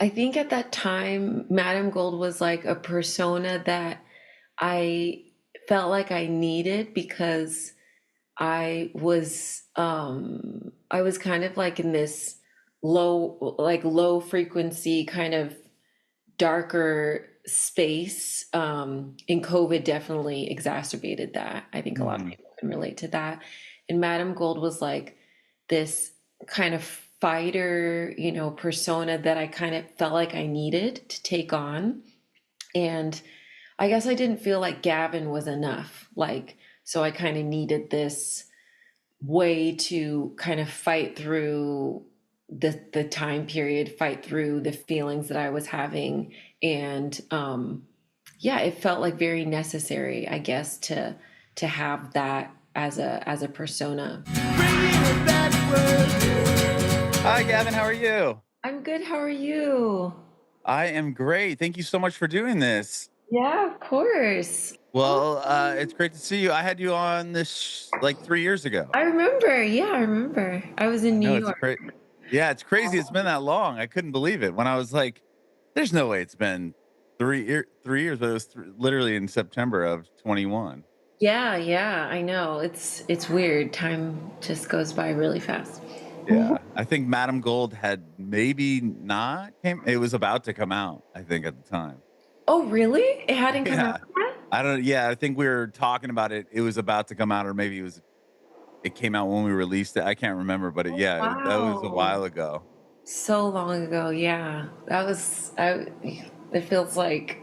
I think at that time, Madame Gold was like a persona that I felt like I needed because I was kind of like in this low frequency kind of darker space. And COVID definitely exacerbated that. I think a lot of Hmm. people can relate to that. And Madame Gold was like this kind of fighter, persona that I kind of felt like I needed to take on. And I guess I didn't feel like Gavin was enough. So I kind of needed this way to kind of fight through the time period, fight through the feelings that I was having. And yeah, it felt like very necessary, I guess, to have that as a persona. Bringing it backwards. Hi, Gavin. How are you? I'm good. How are you? I am great. Thank you so much for doing this. Yeah, of course. Well, it's Awesome. great to see you. I had you on this like 3 years ago. I remember. Yeah, I remember. I was in I New know it's York. great. Yeah, it's crazy. It's been that long. I couldn't believe it when I was like, "There's no way it's been 3 years," but it was literally in September of 21. Yeah, yeah, I know. It's weird. Time just goes by really fast. Yeah, I think Madame Gold had maybe not came. It was about to come out. I think at the time. Oh, really? It hadn't come out Yeah. yet? I don't yeah, I think we were talking about it. It was about to come out or maybe it came out when we released it. I can't remember, but that was a Wow. while ago. So long ago. Yeah. It feels like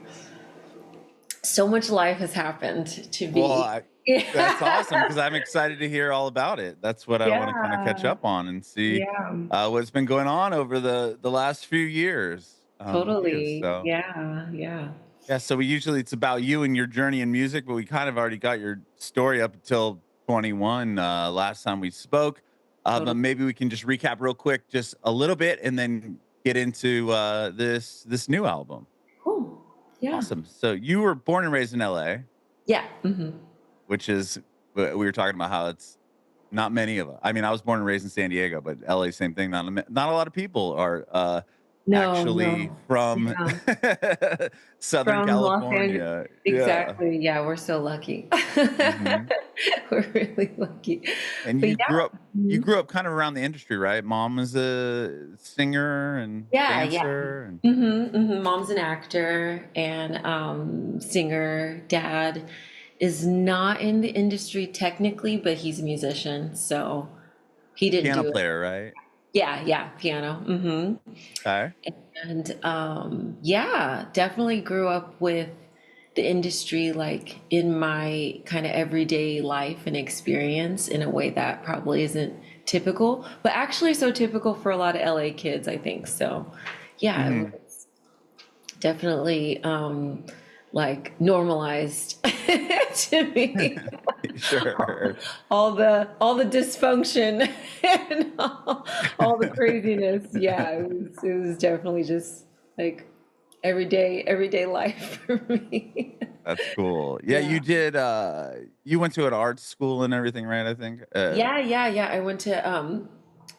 so much life has happened to Well, be. that's awesome Yeah. because I'm excited to hear all about it. That's what I wanna kinda catch Yeah. up on and see, Yeah. what's been going on over the last few years, with you. Totally. So, Yeah. Yeah. yeah, so we usually it's about you and your journey in music, but we kind of already got your story up until 21, last time we spoke. But Totally. maybe we can just recap real quick, just a little bit, and then get into this new album. Cool. Yeah. Awesome. So you were born and raised in LA, Yeah. which is we were talking about how it's not many of us. I mean, I was born and raised in San Diego, but LA, same thing. Not a lot of people are No, actually no. from Yeah. Southern From Los Angeles. California. Yeah. Exactly. Yeah, we're so lucky. Hmm. We're really lucky. And But you yeah. Mhm. grew up kind of around the industry, right? Mom was a singer and Yeah, yeah. dancer and Mom's an actor and singer. Dad is not in the industry technically, but he's a musician, so he didn't piano do it. player, right? Yeah, yeah, piano. Okay. And yeah, definitely grew up with the industry like in my kind of everyday life and experience in a way that probably isn't typical, but actually so typical for a lot of LA kids, I think. So yeah, it Hmm. was definitely like normalized to me. Sure. All the dysfunction and all the craziness. Yeah, it was definitely just like everyday life for me. That's cool. Yeah, Yeah. you did. You went to an art school and everything, right? I think Yeah, yeah, yeah. I went to arts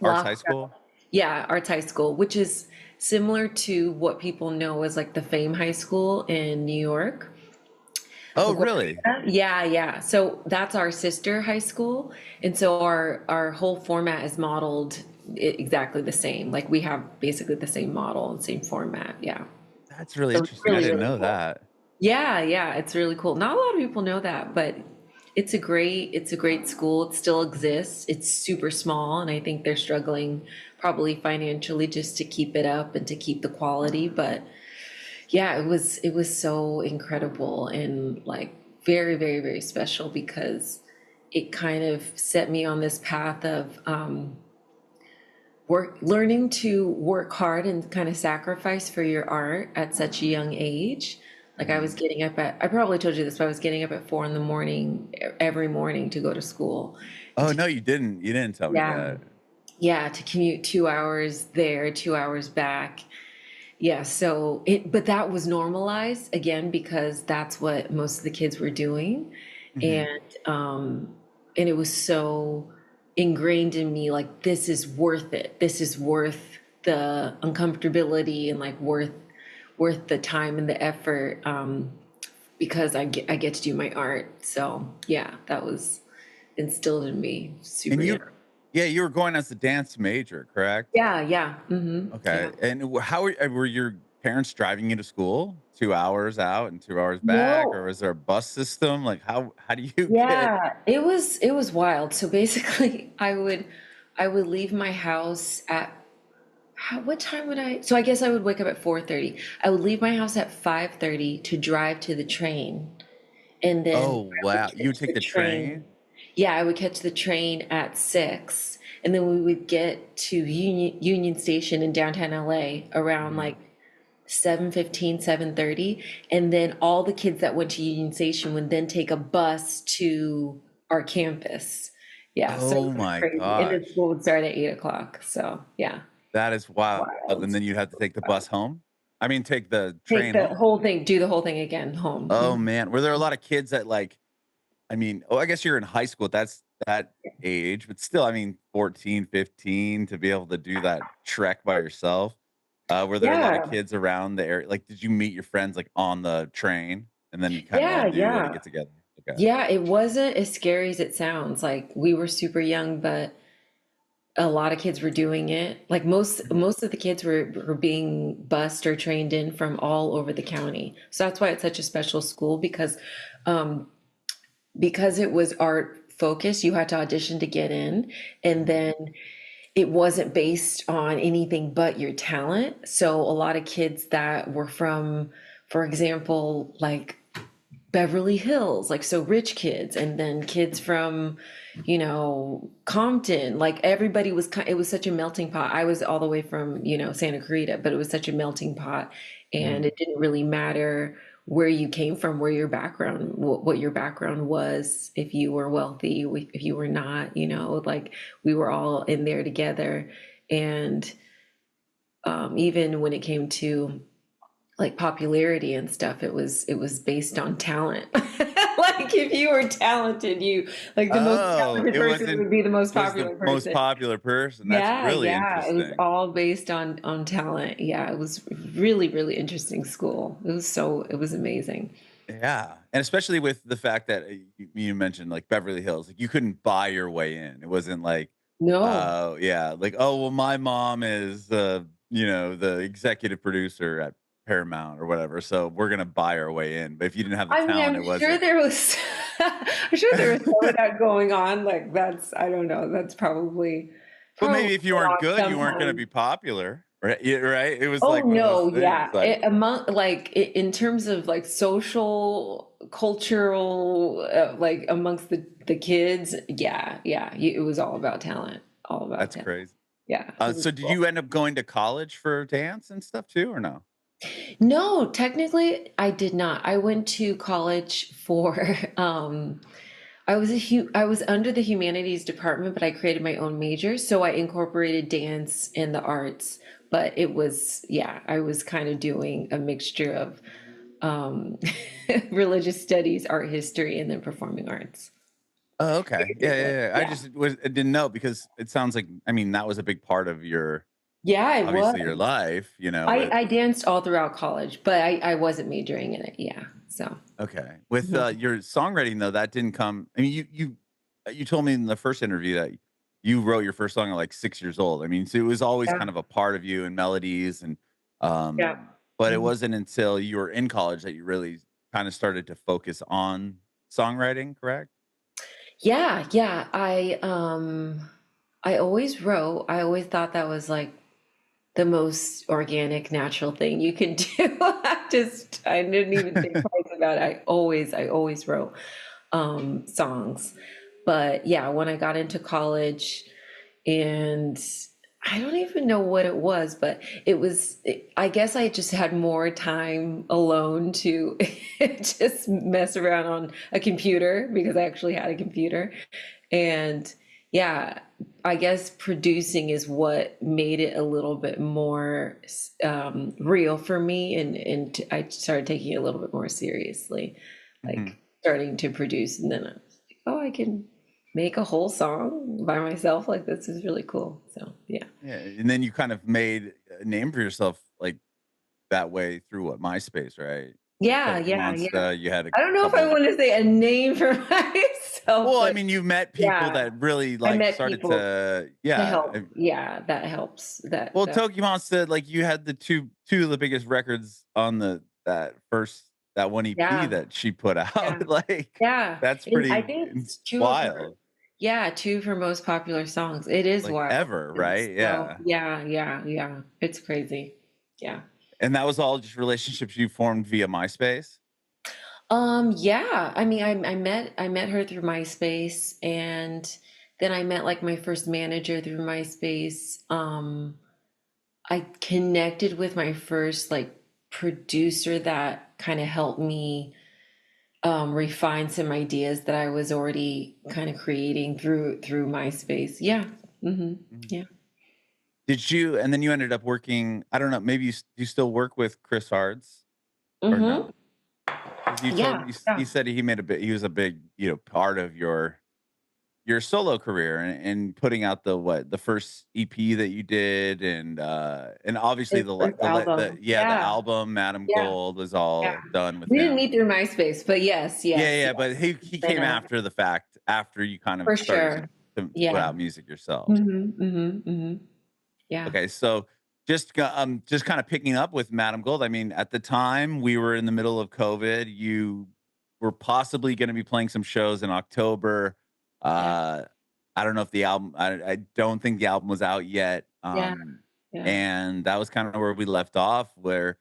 high Lock. school. Yeah, Arts High School, which is similar to what people know as like the Fame High School in New York. Oh, really? LaGuardia. Yeah, yeah. So that's our sister high school, and so our whole format is modeled exactly the same. Like we have basically the same model and same format. Yeah. That's really So it's interesting. I really, didn't really know cool. that. Yeah, yeah, it's really cool. Not a lot of people know that, but it's a great school. It still exists. It's super small, and I think they're struggling probably financially just to keep it up and to keep the quality. But yeah, it was so incredible and like very, very, very special because it kind of set me on this path of learning to work hard and kind of sacrifice for your art at such a young age. Like I was Mhm. getting up I probably told you this, but I was getting up at 4 in the morning every morning to go to school and Oh to, no, you didn't. You didn't tell me yeah, that. yeah, to commute 2 hours there, 2 hours back. Yeah, but that was normalized again because that's what most of the kids were doing. Hmm. And it was so ingrained in me like this is worth it. This is worth the uncomfortability and like worth the time and the effort, because I get to do my art. So yeah, that was instilled in me And super you, young. yeah, you were going as a dance major, correct? Yeah, yeah, yeah. Okay. And how were your parents driving you to school? 2 hours out and 2 hours back, or No, was there a bus system? Like how do you get yeah, it was wild. So basically, I would leave my house at what time would I? So I guess I would wake up at 4:30. I would leave my house at 5:30 to drive to the train, and then Oh, I would wow. You would catch take the the train. train? Yeah, I would catch the train at 6, and then we would get to Union Station in downtown LA around Mhm. like 7:15, 7:30, and then all the kids that went to Union Station would then take a bus to our campus. Yeah, so it Oh was my crazy. And then gosh. school would start at 8 o'clock. So yeah, That is wild. And wild. then you'd have to take the bus home? I mean, take the Take train the home. whole thing, do the whole thing again home. Oh, man. Were there a lot of kids that, like, I mean, oh, I guess you're in high school. That's that age, but still, I mean, 14, 15 to be able to do that trek by yourself. Were there a lot of Yeah, kids around the area? Like, did you meet your friends like on the train and then you kind of all yeah, knew how to yeah. get together? Okay. Yeah, it wasn't as scary as it sounds. Like we were super young, but a lot of kids were doing it. Like most Mhm. most of the kids were being bused or trained in from all over the county. So that's why it's such a special school, um because it was art focused, you had to audition to get in, and Mhm. then it wasn't based on anything but your talent. So a lot of kids that were from, for example, like Beverly Hills, like so rich kids, and then kids from, Compton, like everybody was, it was such a melting pot. I was all the way from, Santa Clarita, but it was such a melting pot. And Mhm. it didn't really matter where you came from, where your background, what your background was, if you were wealthy, if you were not, like we were all in there together. And even when it came to like popularity and stuff, it was based on talent. Like if you were talented, you like the most Oh, talented it person wasn't would be the most was the popular most person. popular person. That's Yeah, really yeah, it was interesting. all based on talent. Yeah, it was really really interesting school. It was amazing. Yeah, and especially with the fact that you mentioned like Beverly Hills, like you couldn't buy your way in. It wasn't like, No, yeah, like oh well, my mom is the executive producer at Paramount or whatever, so we're gonna buy our way in. But if you didn't have the I mean, talent, I'm it sure wasn't. there was, I'm sure there was some of that going on. Like that's, I don't know, that's probably Well, probably maybe if you went weren't on good, you weren't gonna sometimes. be popular, right? Yeah, right. It was Oh like one of those no, things, yeah. like In terms of like social, cultural, like amongst the kids, yeah, yeah. It was all about talent, all about that's talent. crazy. Yeah, it was So did cool. you end up going to college for dance and stuff too, or no? No, technically, I did not. I went to college for, I was under the humanities department, but I created my own major, so I incorporated dance and the arts. But it was, yeah, I was kind of doing a mixture of um, religious studies, art history, and then performing arts. Oh, okay. Yeah, Basically. yeah, yeah. Yeah. I didn't know because it sounds like I mean that was a big part of your Yeah, it was. obviously your life, I, with I danced all throughout college, but I wasn't majoring in it. Yeah. So, okay. With mhm. your songwriting though, that didn't come I mean you told me in the first interview that you wrote your first song at like 6 years old. I mean, so it was always Yeah. kind of a part of you and melodies and Yeah. but it Mhm. wasn't until you were in college that you really kind of started to focus on songwriting, correct? Yeah. Yeah. I always wrote. I always thought that was like the most organic, natural thing you can do. I didn't even think twice about it. I always wrote songs. But yeah, when I got into college, and I don't even know what it was, but I guess I just had more time alone to just mess around on a computer because I actually had a computer. And yeah, I guess producing is what made it a little bit more real for me. I started taking it a little bit more seriously, like Mhm. starting to produce. And then I was like, oh, I can make a whole song by myself. Like, this is really cool. So yeah. Yeah, and then you kind of made a name for yourself, like, that way through what, MySpace, right? Like Yeah, Toki yeah, yeah. Monsta, you had a I don't know if I couple. want to say a name for myself, Well, I but mean, you met people yeah, that really, I like, met started people to to yeah, help. Yeah, that helps. well, That Toki Monsta, like, you had the two of the biggest records on that one EP yeah, that she put yeah, out, like, yeah. that's And I pretty think it's two of her, wild, yeah, two of her most popular songs. It is like, wild. ever, And right? so Yeah, yeah, yeah, yeah. It's crazy. Yeah. and that was all just relationships you formed via MySpace? Yeah. I mean, I met her through MySpace, and then I met like my first manager through MySpace. I connected with my first like producer that kind of helped me refine some ideas that I was already kind of creating through MySpace. Yeah. Hmm. Mhm. Yeah. Did you and then you ended up working I don't know, maybe you still work with Chris Hards or Hmm. no? Because you told Yeah. you Yeah. you said he was a big, part of your solo career and putting out the first EP that you did and obviously His first album. the Yeah. album Madam Yeah. Gold was Yeah. all done with We didn't him. meet through MySpace, but yes, Yeah, yes, yeah, yes. but he Been came after the fact, after you kind of for started sure. to put Yeah. out music yourself. Hmm. Hmm. Hmm. Yeah. Okay, so just kind of picking up with Madam Gold. I mean, at the time we were in the middle of COVID. You were possibly going to be playing some shows in October. Yeah. Uh, I don't know if the album. I don't think the album was out yet. Yeah. Yeah. And that was kind of where we left off, where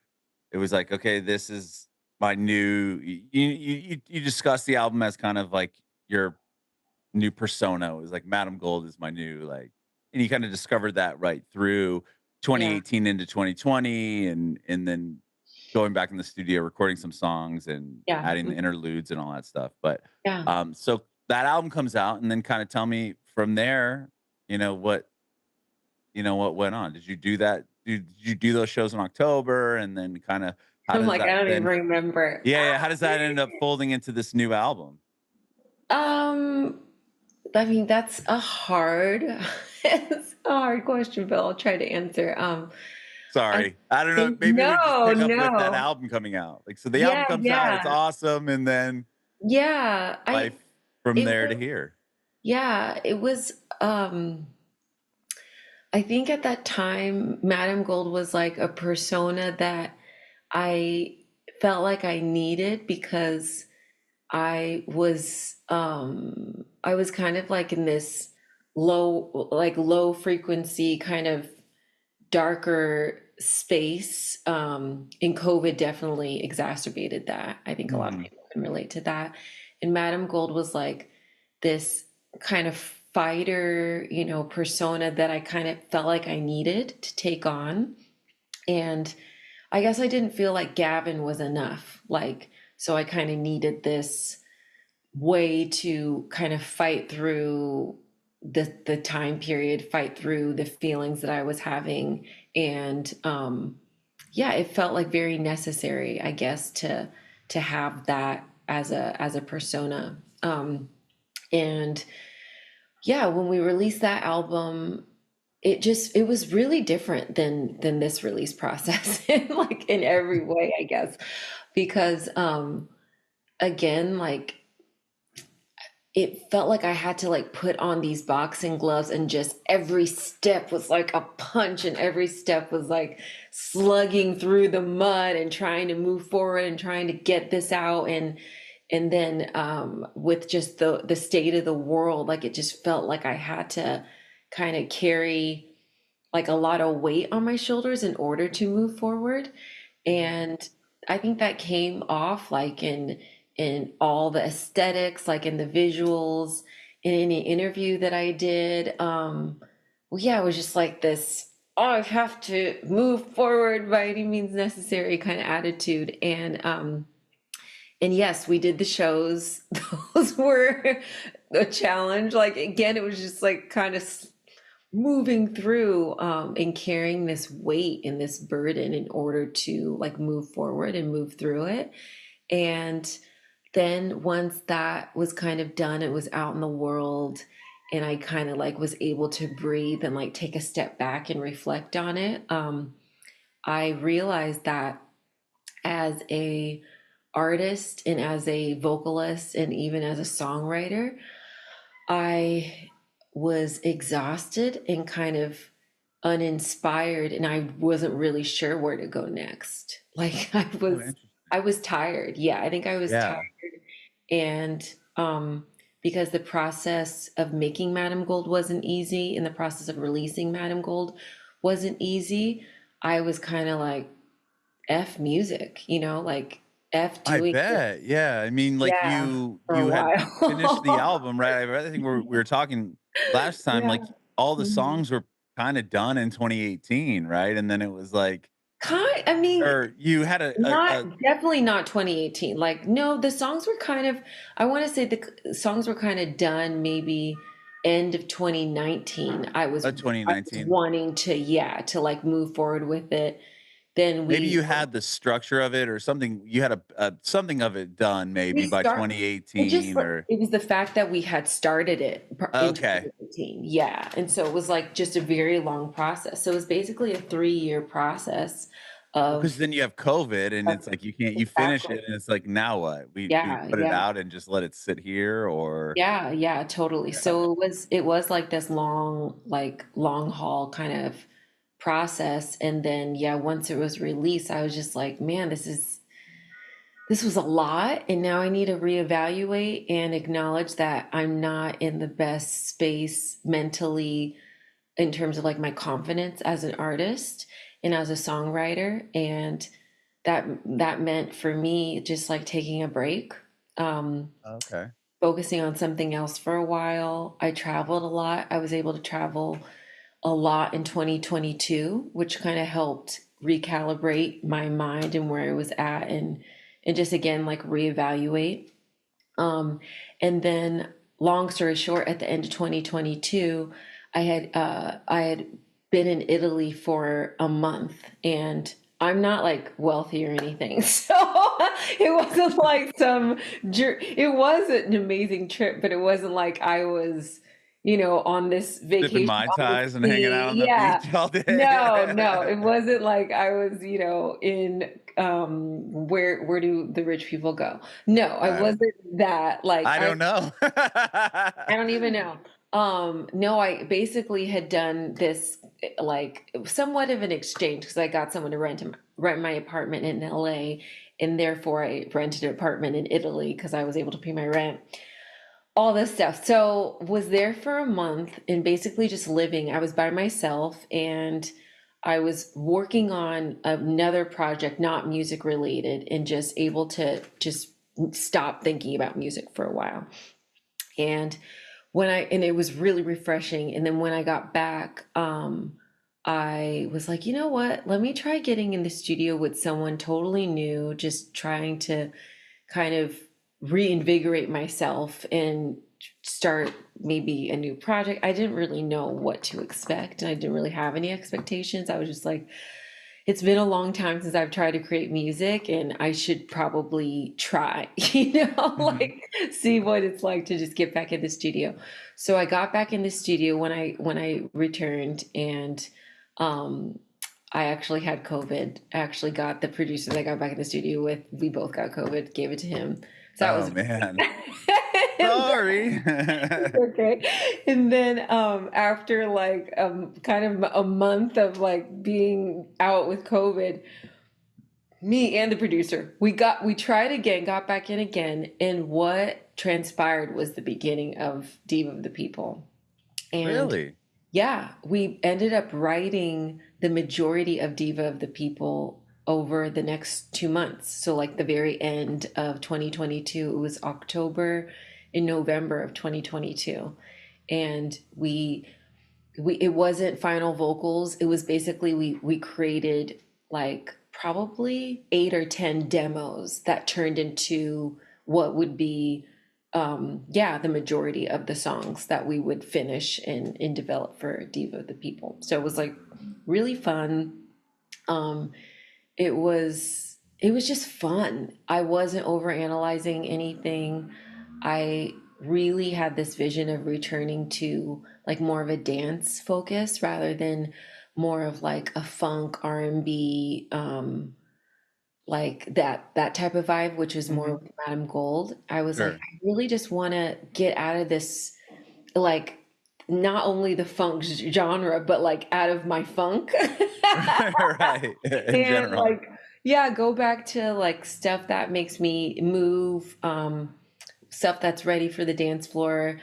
it was like, okay, this is my new. You discussed the album as kind of like your new persona. It was like Madam Gold is my new like, and you kind of discovered that right through Yeah. 2018 into 2020, and then going back in the studio, recording some songs and Yeah. adding the interludes and all that stuff. But Yeah. so that album comes out, and then kind of tell me from there, you know what what went on. Did you do that? Did you do those shows in October, and then kind of how I'm does like, I that don't even then? remember. Yeah, yeah. How does that end up folding into this new album? Um, I mean, that's a hard, it's a hard question, but I'll try to answer. I Sorry. I don't know, think maybe we just no, pick up with that no. album coming out. Like, so the album Yeah, comes out, it's yeah, awesome, and then yeah. life from It there to was, here. yeah, it was, I think at that time, Madame Gold was like a persona that I felt like I needed because I was kind of like in this low frequency kind of darker space. And COVID definitely exacerbated that. I think a lot of Mhm. people can relate to that. And Madame Gold was like this kind of fighter, persona that I kind of felt like I needed to take on. And I guess I didn't feel like Gavin was enough. Like, so I kind of needed this way to kind of fight through the time period, fight through the feelings that I was having. And yeah, it felt like very necessary, I guess, to have that as a persona. And yeah, when we released that album, it was really different than this release process in like in every way, I guess. Because again, like it felt like I had to like put on these boxing gloves, and just every step was like a punch, and every step was like slugging through the mud and trying to move forward and trying to get this out. And then with just the state of the world, like it just felt like I had to kind of carry like a lot of weight on my shoulders in order to move forward. Mhm. And I think that came off like in all the aesthetics, like in the visuals, in any interview that I did. Well, yeah, it was just like this, oh, I have to move forward by any means necessary kind of attitude. And yes, we did the shows. Those were a challenge. Like again, it was just like kind of moving through and carrying this weight and this burden in order to like move forward and move through it. And then once that was kind of done, it was out in the world, and I kind of like was able to breathe and like take a step back and reflect on it. I realized that as a artist and as a vocalist and even as a songwriter, I was exhausted and kind of uninspired, and I wasn't really sure where to go next. Like Oh, interesting. I was tired. Yeah, I think I was tired. Yeah. And because the process of making Madam Gold wasn't easy and the process of releasing Madam Gold wasn't easy, I was kind of like, F music, like F I doing this. bet. Yeah. I mean, like Yeah, you for a you had finished the while. album, right? I think we were talking last time, Yeah. like all the Mhm. songs were kind of done in 2018, right? And then it was like, I mean, or you had a not definitely not 2018. Like, no, the songs were kind of, I want to say the songs were kind of done maybe end of 2019. a I was 2019. wanting to, yeah, to like move forward with it. Then Maybe you had the structure of it or something. You had a something of it done we maybe by start it just 2018 or it was the fact that we had started it in okay. 2018. Yeah. And so it was like just a very long process. So it was basically a 3-year process Well, because of, then you have COVID and of it's like you finish exactly. it and it's like now what? We do we Yeah, put it yeah. out and just let it sit here or Yeah, yeah, totally. yeah. So it was like this long haul kind of process. And then yeah, once it was released, I was just like, man, this was a lot, and now I need to reevaluate and acknowledge that I'm not in the best space mentally in terms of like my confidence as an artist and as a songwriter. And that meant for me just like taking a break, um, Okay. focusing on something else for a while. I traveled a lot. I was able to travel a lot in 2022, which kind of helped recalibrate my mind and where I was at, and just again like reevaluate. Um, and then, long story short, at the end of 2022, I had been in Italy for a month, and I'm not like wealthy or anything, so it wasn't like it was an amazing trip, but it wasn't like I was, on this Sipping vacation Mai on the Tais and hanging out sea. on the Yeah. beach all No, no, day. it wasn't like I was, in where do the rich people go? No, I I don't wasn't that like I don't know. I don't even know. No, I basically had done this like somewhat of an exchange because I got someone to rent my apartment in LA, and therefore I rented an apartment in Italy because I was able to pay my rent. All this stuff. So was there for a month and basically just living. I was by myself, and I was working on another project, not music related, and just able to just stop thinking about music for a while. And and it was really refreshing. And then when I got back, I was like, you know what? Let me try getting in the studio with someone totally new, just trying to kind of reinvigorate myself and start maybe a new project. I didn't really know what to expect, and I didn't really have any expectations. I was just like, it's been a long time since I've tried to create music, and I should probably try, Mhm. like see what it's like to just get back in the studio. So I got back in the studio when I returned, and um I actually had COVID. I actually got the producers I got back in the studio with. We both got COVID, gave it to him. So that Oh, was man. and Sorry. okay. And then after like kind of a month of like being out with COVID, me and the producer, we tried again, got back in again, and what transpired was the beginning of Diva of the People. And Really? yeah, we ended up writing the majority of Diva of the People over the next 2 months. So like the very end of 2022, it was October and November of 2022. And we it wasn't final vocals. It was basically we created like probably 8 or 10 demos that turned into what would be yeah, the majority of the songs that we would finish and develop for Diva of the People. So it was like really fun. um it was it was just fun. I wasn't overanalyzing anything. I really had this vision of returning to like more of a dance focus rather than more of like a funk R&B, like that type of vibe, which was more Mhm. with Madame Gold. I was like, Sure. I really just want to get out of this, like not only the funk genre, but like out of my funk. Right. In And general. like, yeah, go back to like stuff that makes me move, stuff that's ready for the dance floor,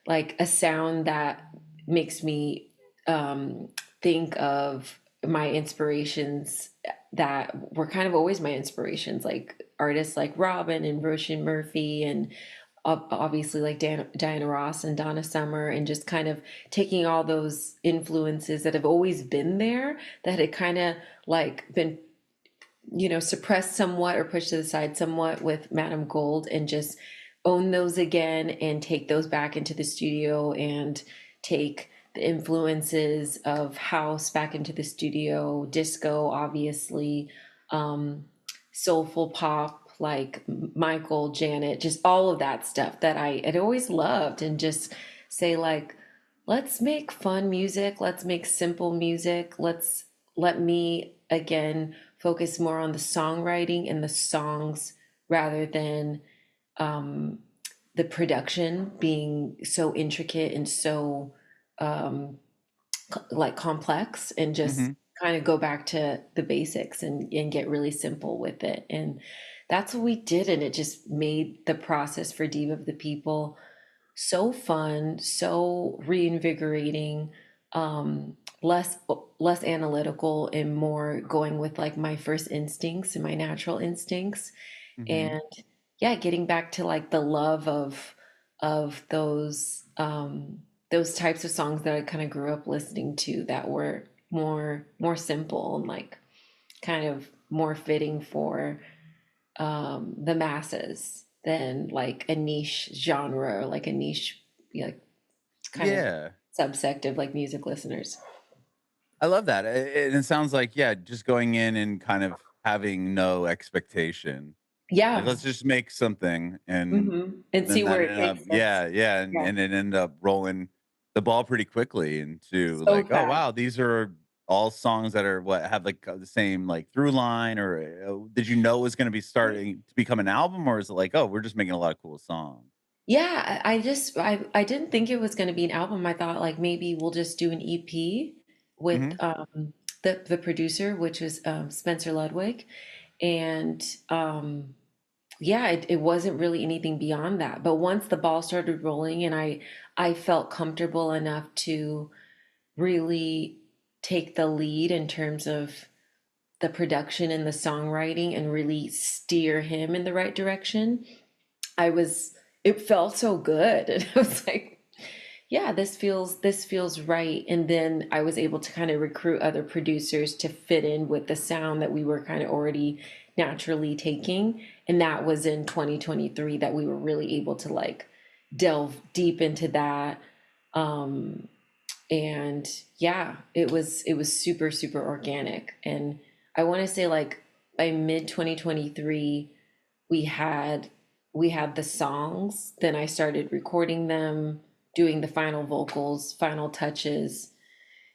like a sound that makes me um, think of my inspirations that were kind of always my inspirations, like artists like Robin and Roshan Murphy and obviously like Diana Ross and Donna Summer, and just kind of taking all those influences that have always been there that had kind of like been, suppressed somewhat or pushed to the side somewhat with Madame Gold, and just own those again and take those back into the studio and take the influences of house back into the studio, disco, obviously, soulful pop like Michael, Janet, just all of that stuff that I had always loved, and just say like, let's make fun music, let's make simple music, let me again focus more on the songwriting and the songs rather than the production being so intricate and so like complex, and just Mhm. kind of go back to the basics and get really simple with it. And that's what we did. And it just made the process for Diva of the People so fun, so reinvigorating, less less analytical and more going with like my first instincts and my natural instincts. Mhm. And yeah, getting back to like the love of those types of songs that I kind of grew up listening to, that were more simple and like kind of more fitting for the masses than like a niche genre or like a niche, like kind of Yeah. subsect of like music listeners. I love that. And it sounds like, yeah, just going in and kind of having no expectation. Like, Yeah. let's just make something, and And then see that where it ended up, takes us. yeah, yeah, Yeah. and it ended up rolling the ball pretty quickly into So like, oh fast. wow, these are all songs that are what have like the same like through line, or did you know it was going to be starting to become an album, or is it like, oh, we're just making a lot of cool songs? Yeah, I didn't think it was going to be an album. I thought like maybe we'll just do an EP with Hmm. the producer, which was Spencer Ludwig, and yeah, it wasn't really anything beyond that. But once the ball started rolling, and I felt comfortable enough to really take the lead in terms of the production and the songwriting and really steer him in the right direction, I was it felt so good. And I was like, yeah, this feels right. And then I was able to kind of recruit other producers to fit in with the sound that we were kind of already naturally taking. And that was in 2023 that we were really able to like delve deep into that. And yeah, it was super super organic. And I want to say like by mid 2023 we had we had the songs, then I started recording them, doing the final vocals, final touches.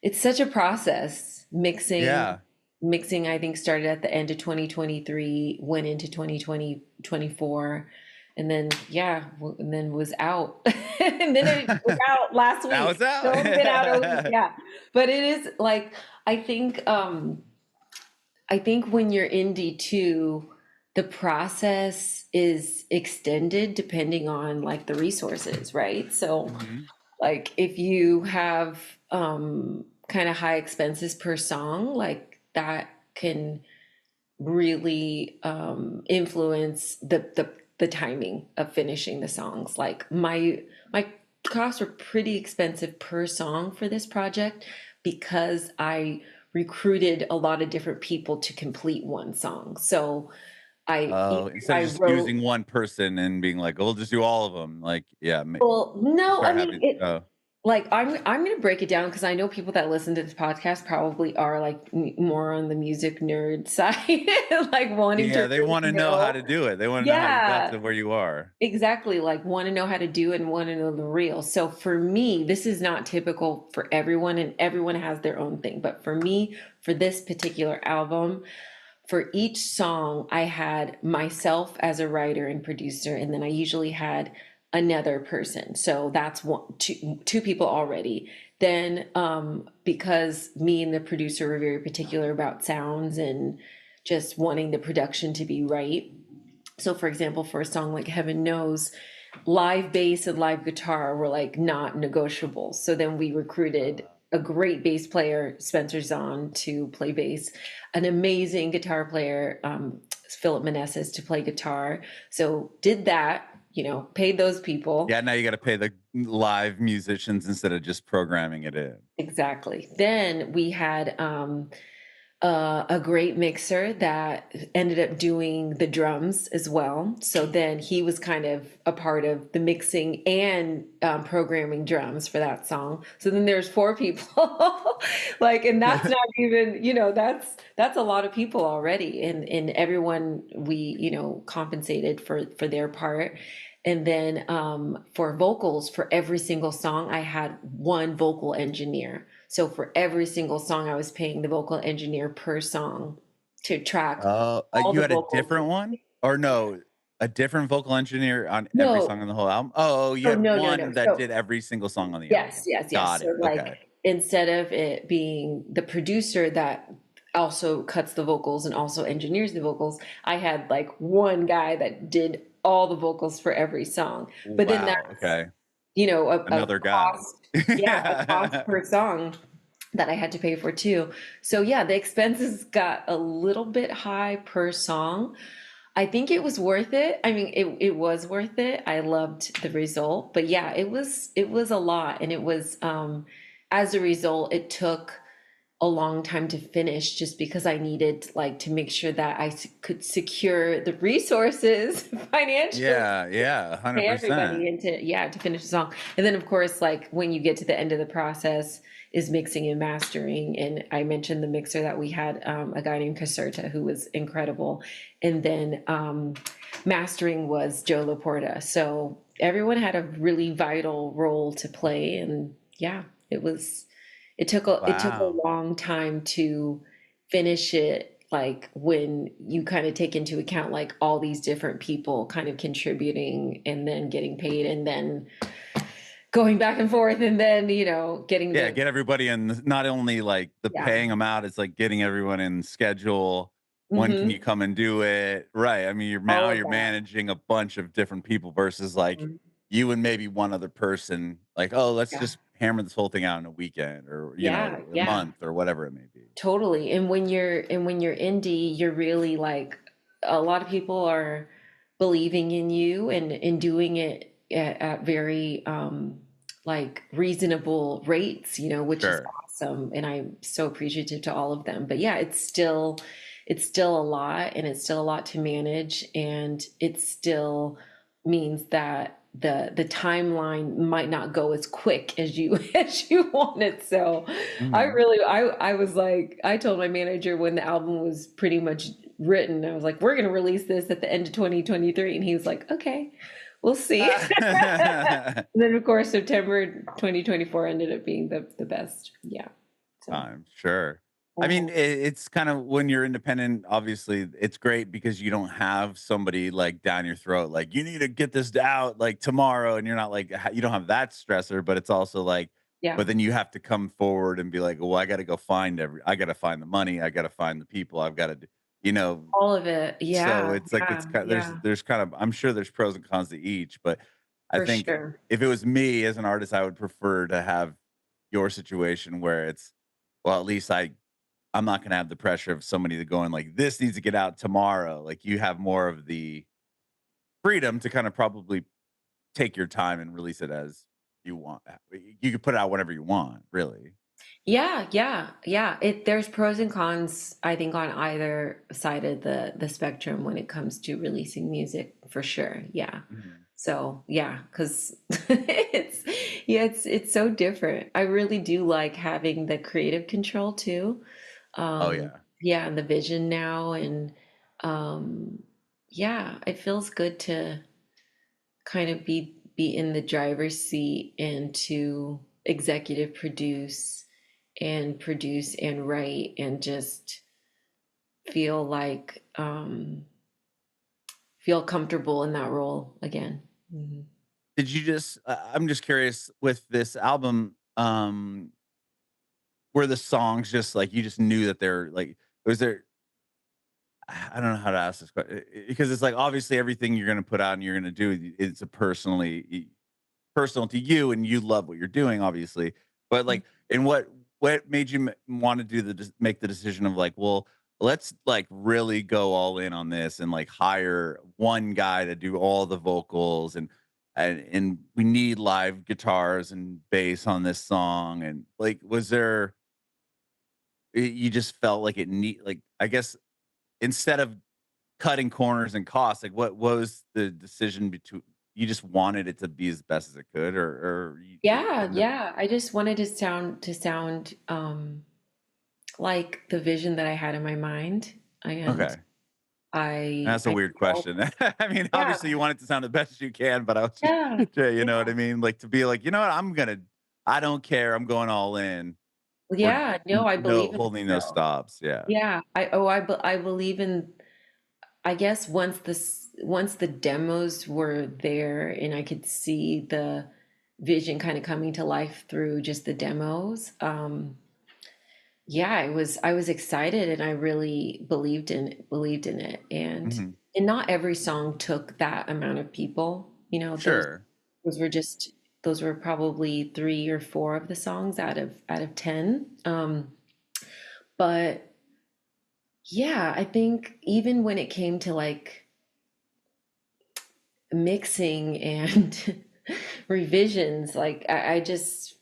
It's such a process. Mixing Yeah. mixing I think started at the end of 2023, went into 2024, and then yeah, and then was out. And then it was out last Now week. it's out. It's only been out a week, yeah. But it is like I think when you're indie too, the process is extended depending on like the resources, right? So Hmm. like if you have kind of high expenses per song, like that can really influence the timing of finishing the songs. Like my costs were pretty expensive per song for this project because I recruited a lot of different people to complete one song. So Oh, instead of I just wrote, using one person and being like, "Oh, we'll just do all of them." Like, yeah, well, you no, I start mean having, it. oh. Like I'm gonna break it down because I know people that listen to this podcast probably are like more on the music nerd side, like wanting to Yeah, they really want to know how know. to do it. They want to know how you got Yeah, to where you are. exactly. Like want to know how to do it and want to know the real. So for me, this is not typical for everyone, and everyone has their own thing. But for me, for this particular album, for each song, I had myself as a writer and producer, and then I usually had another person. So that's two people already. Then, because me and the producer were very particular about sounds and just wanting the production to be right. So, for example, for a song like Heaven Knows, live bass and live guitar were like not negotiable. So then we recruited a great bass player, Spencer Zahn, to play bass, an amazing guitar player, Philip Meneses, to play guitar. So did that, paid those people. Yeah, now you got to pay the live musicians instead of just programming it in. Exactly. Then we had a great mixer that ended up doing the drums as well. So then he was kind of a part of the mixing and programming drums for that song. So then there's four people, like, and that's not even, that's a lot of people already, and everyone we compensated for their part. And then for vocals, for every single song, I had one vocal engineer. So for every single song, I was paying the vocal engineer per song to track all You the had a vocals. different one, or no, a different vocal engineer on every No, song on the whole album? Oh, you so had no, no, no. one that So did every single song on the yes, album. yes, yes. Got So it. Okay. like instead of it being the producer that also cuts the vocals and also engineers the vocals, I had like one guy that did all the vocals for every song. But then Wow. that's, Okay. a Another guy. cost, yeah, a cost Yeah. per song that I had to pay for too. So yeah, the expenses got a little bit high per song. I think it was worth it. I mean, it was worth it. I loved the result, but yeah, it was a lot, and it was as a result, it took a long time to finish just because I needed like to make sure that could secure the resources financially Yeah. Yeah. pay 100%. everybody and to finish the song. And then of course, like when you get to the end of the process is mixing and mastering. And I mentioned the mixer that we had, a guy named Caserta who was incredible. And then mastering was Joe Laporta. So everyone had a really vital role to play. And yeah, it took a Wow. long time to finish it, like when you kind of take into account like all these different people kind of contributing and then getting paid and then going back and forth and then getting Yeah, the get everybody in, not only like the yeah. paying them out, it's like getting everyone in schedule. When can you Hmm. come and do it? Right. I mean, All of you're that. managing a bunch of different people versus like Mhm. you and maybe one other person. Like, oh, let's Yeah, just hammer this whole thing out in a weekend or yeah, a yeah, month or whatever it may be. totally. And when you're indie, you're really like, a lot of people are believing in you and doing it at very like reasonable rates, which is Sure. awesome. And I'm so appreciative to all of them. But yeah, it's still a lot, and it's still a lot to manage, and it still means that the timeline might not go as quick as you as you want it. So Mhm. I was like, I told my manager when the album was pretty much written, I was like, we're gonna release this at the end of 2023. And he was like, okay, we'll see. And then of course September 2024 ended up being the best. Yeah. So Time, sure. I mean, mhm. it's kind of when you're independent, obviously, it's great because you don't have somebody like down your throat, like you need to get this out like tomorrow, and you're not like you don't have that stressor, but it's also like, Yeah. but then you have to come forward and be like, well, I got to find the money, I got to find the people, I've got to, you know, All of it. so Yeah, it's like yeah, yeah, there's kind of I'm sure there's pros and cons to each, but I for think sure. if it was me as an artist, I would prefer to have your situation where it's well, at least I'm not gonna have the pressure of somebody to going like this needs to get out tomorrow. Like you have more of the freedom to kind of probably take your time and release it as you want. You could put it out whenever you want, really. Yeah, yeah, yeah. There's pros and cons, I think, on either side of the spectrum when it comes to releasing music, for sure. Yeah. Mhm. So yeah, because it's yeah, it's so different. I really do like having the creative control too. Oh, Um, yeah. yeah, and the vision now, and um, yeah, it feels good to kind of be in the driver's seat and to executive produce and write and just feel like feel comfortable in that role again. Mhm. Did you just I'm just curious with this album, were the songs just like you just knew that they're like was there I don't know how to ask this question because it's like obviously everything you're gonna put out and you're gonna do it's a personal to you and you love what you're doing, obviously. But like, and what made you want to do make the decision of like, well, let's like really go all in on this and like hire one guy to do all the vocals and we need live guitars and bass on this song and like was there you just felt like it need like I guess instead of cutting corners and costs, like what was the decision between you just wanted it to be as best as it could or you Yeah, end up yeah. I just wanted to sound like the vision that I had in my mind. And okay. I That's a I weird felt question. I mean, yeah, obviously, you want it to sound the best as you can, but I was just yeah, yeah, you know yeah. what I mean? Like, to be like, "You know what? I don't care. I'm going all in. We're Yeah, no, n I no believe in it holding no still. stops." Yeah. Yeah. I believe in I guess once the demos were there and I could see the vision kind of coming to life through just the demos, yeah, I was excited and I really believed in it. Mhm. And not every song took that amount of people. You know, Sure. those were just those were probably three or four of the songs out of 10. But yeah, I think even when it came to like mixing and revisions, like I just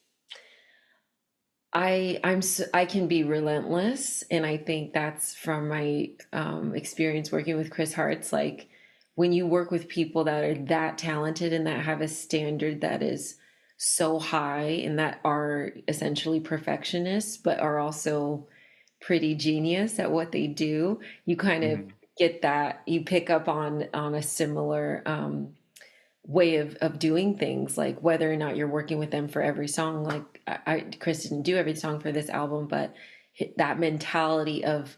I can be relentless, and I think that's from my experience working with Chris Hart's. Like when you work with people that are that talented and that have a standard that is so high and that are essentially perfectionists, but are also pretty genius at what they do, you kind of Mhm. get that you pick up on a similar way of doing things, like whether or not you're working with them for every song. Like Chris didn't do every song for this album, but that mentality of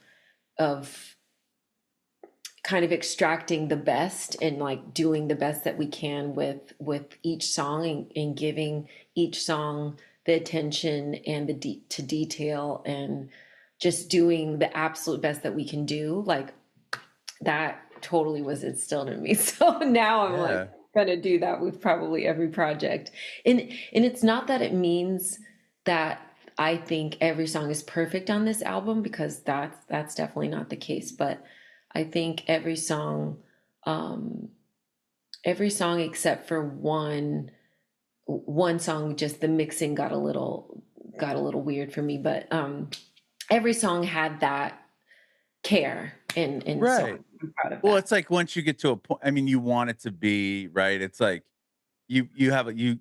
kind of extracting the best and like doing the best that we can with each song and giving each song the attention and to detail and just doing the absolute best that we can do, like that totally was instilled in me. So now I'm like Yeah. gonna do that with probably every project. And it's not that it means that I think every song is perfect on this album, because that's definitely not the case. But I think um every song except for one song, just the mixing got a little weird for me. But every song had that care, and so Right. I'm proud of Well, that. it's like once you get to a point I mean, you want it to be, right? It's like you have a you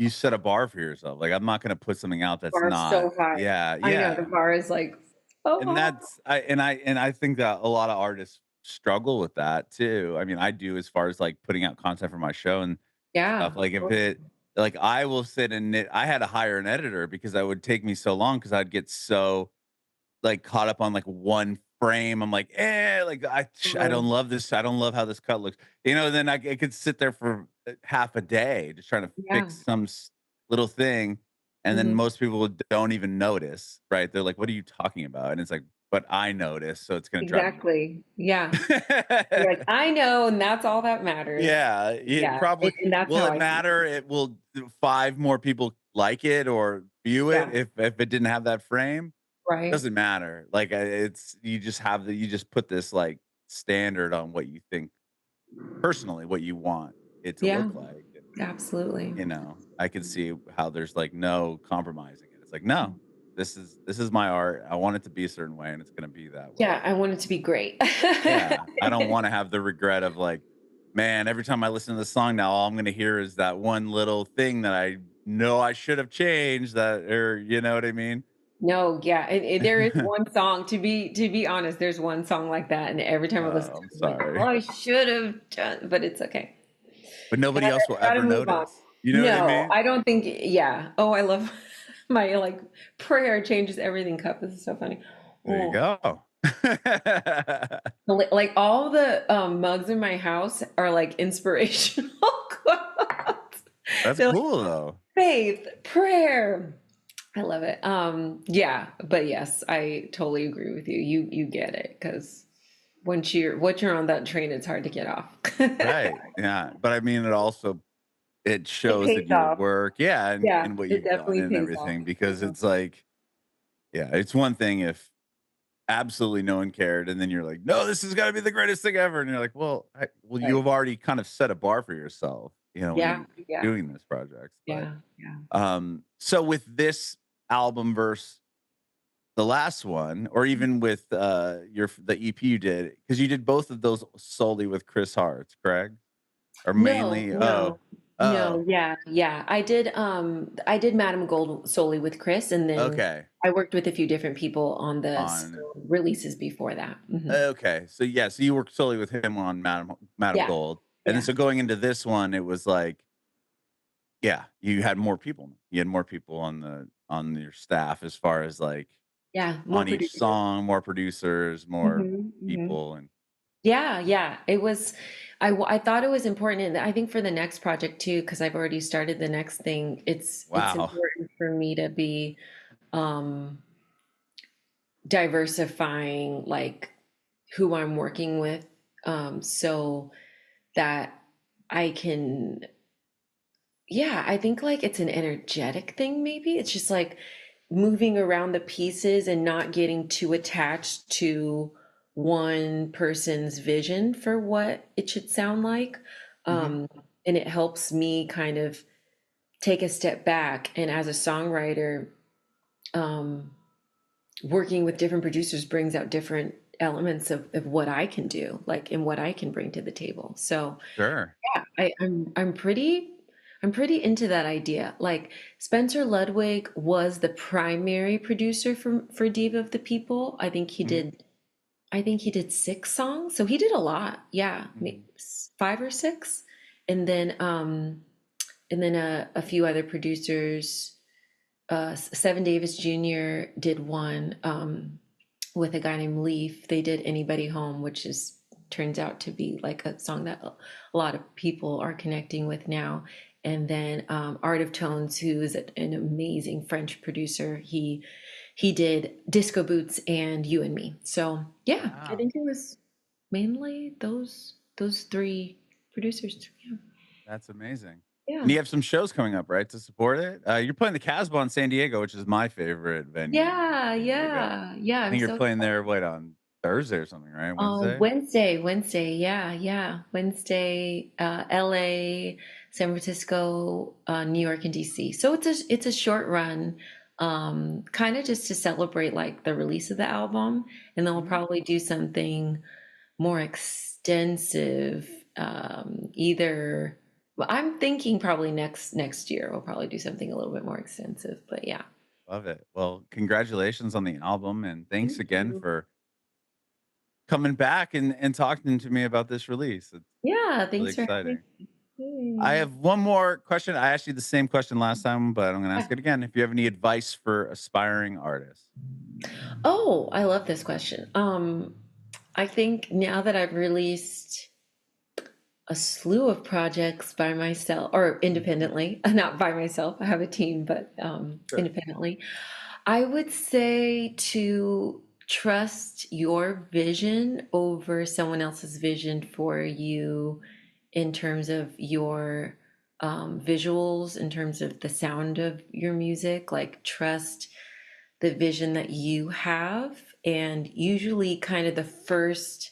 set a bar for yourself. Like, I'm not gonna put something out that's Bar not so high. yeah, I know the yeah. bar is like so And high. that's I think that a lot of artists struggle with that too. I mean, I do as far as, like, putting out content for my show and stuff. Yeah, Like, if it like, I will sit and I had to hire an editor because that would take me so long because 'cause I'd get so, like, caught up on, like, one frame. I'm like, "Eh, like, I totally. don't love this. I don't love how this cut looks." You know, then I could sit there for, half a day just trying to Yeah. fix some little thing, and then Mhm. most people don't even notice, right? They're like, "What are you talking about?" And it's like, "But I notice, so it's gonna drive me nuts." Exactly. Yeah. You're like, "I know, and that's all that matters." Yeah, it Yeah, probably and that's will how it I see matter? it. It will 5 more people like it or view it Yeah, if it didn't have that frame? right? Doesn't matter. Like, it's you just have you just put this, like, standard on what you think personally, what you want it to Yeah, look like, and, absolutely. I can see how there's, like, no compromising it. It's like, "No, this is my art. I want it to be a certain way, and it's gonna be that way." Yeah, I want it to be great. Yeah, I don't wanna have the regret of, like, man, every time I listen to the song now, all I'm gonna hear is that one little thing that I know I should have changed that, or you know what I mean? No, yeah, and there is one song, to be honest, there's one song like that, and every time I listen Oh, to I'm it, I'm like, "Oh, sorry. I should have done," but it's okay. But nobody else will Gotta ever move on. notice. You know what I No, mean? I don't think, yeah. Oh, I love my, like, prayer changes everything cup. This is so funny. There you Oh, go. like all the mugs in my house are like inspirational quotes. That's They're like cool though. faith, prayer. I love it. Yeah, but yes, I totally agree with you. You get it because once you're on that train, it's hard to get off. Right. Yeah. But I mean, it It shows pays that your off. work, yeah, Yeah, and what it you've done definitely and pays off. everything, because Mhm. it's like, yeah, it's one thing if absolutely no one cared, and then you're like, "No, this has gotta be the greatest thing ever," and you're like, "Well, you Right. have already kind of set a bar for yourself, when Yeah, you're yeah, doing this projects." But, yeah, yeah. so with this album versus the last one, or even with, the EP you did, because you did both of those solely with Chris Hart, correct? Or No, mainly no, no, oh, yeah, yeah. I did Madam Gold solely with Chris, and then okay, I worked with a few different people on the on releases before that. okay, so, yeah, so you worked solely with him on Madam Yeah, Gold, and then yeah, so going into this one, it was like, yeah, you had more people on your staff as far as, like, yeah. More on each producers. song, more producers, more Hmm. people, and Yeah, yeah. It was. I thought it was important, and I think for the next project too, because I've already started the next thing. It's wow. important for me to be um diversifying like who I'm working with, so that I can, yeah, I think like it's an energetic thing, maybe. It's just like moving around the pieces and not getting too attached to one person's vision for what it should sound like. Mhm. Um, and it helps me kind of take a step back. And as a songwriter, um, working with different producers brings out different elements of what I can do, like, and what I can bring to the table. So Sure. yeah, I'm pretty into that idea. Like Spencer Ludwig was the primary producer for Diva of the People. Mhm, I think he did 6 songs. So he did a lot. Yeah, mhm. 5 or 6. And then a few other producers. Seven Davis Jr. did one with a guy named Leaf. They did Anybody Home, which is turns out to be like a song that a lot of people are connecting with now. And then Art of Tones, who is an amazing French producer, he did Disco Boots and You and Me. So yeah, I Wow, think it was mainly those three producers. Yeah, that's amazing. And yeah, you have some shows coming up, right, to support it? You're playing the Casbah in San Diego, which is my favorite venue in yeah, San Diego. yeah, yeah. I I'm think you're so playing excited. there, what, on Thursday or something, right? Wednesday? Wednesday, yeah, yeah. Wednesday, LA, San Francisco, New York, and DC. So it's a short run, kind of just to celebrate like the release of the album, and then we'll Mhm. probably do something more extensive, either. Well, I'm thinking probably next year we'll probably do something a little bit more extensive, but yeah. Love it. Well, congratulations on the album, and thanks Thank again you. for coming back and talking to me about this release. It's Yeah, really thanks for having exciting. I me. have one more question. I asked you the same question last time, but I'm gonna Yay. ask it again. If you have any advice for aspiring artists? Oh, I love this question. I think now that I've released a slew of projects by myself or independently, not by myself, I have a team, but Sure. independently, I would say to trust your vision over someone else's vision for you in terms of your visuals, in terms of the sound of your music. Like, trust the vision that you have. And usually, kind of the first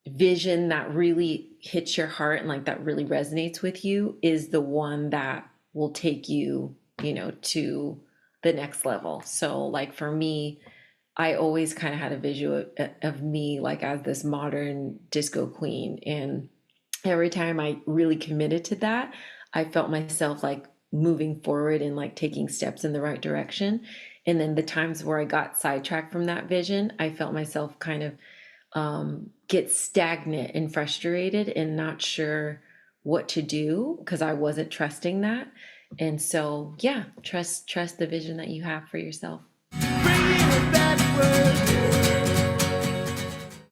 vision that really hits your heart and like that really resonates with you is the one that will take you, to the next level. So, like for me, I always kind of had a visual of me like as this modern disco queen. And every time I really committed to that, I felt myself like moving forward and like taking steps in the right direction. And then the times where I got sidetracked from that vision, I felt myself kind of get stagnant and frustrated and not sure what to do because I wasn't trusting that. And so, yeah, trust the vision that you have for yourself. Bringing it backwards.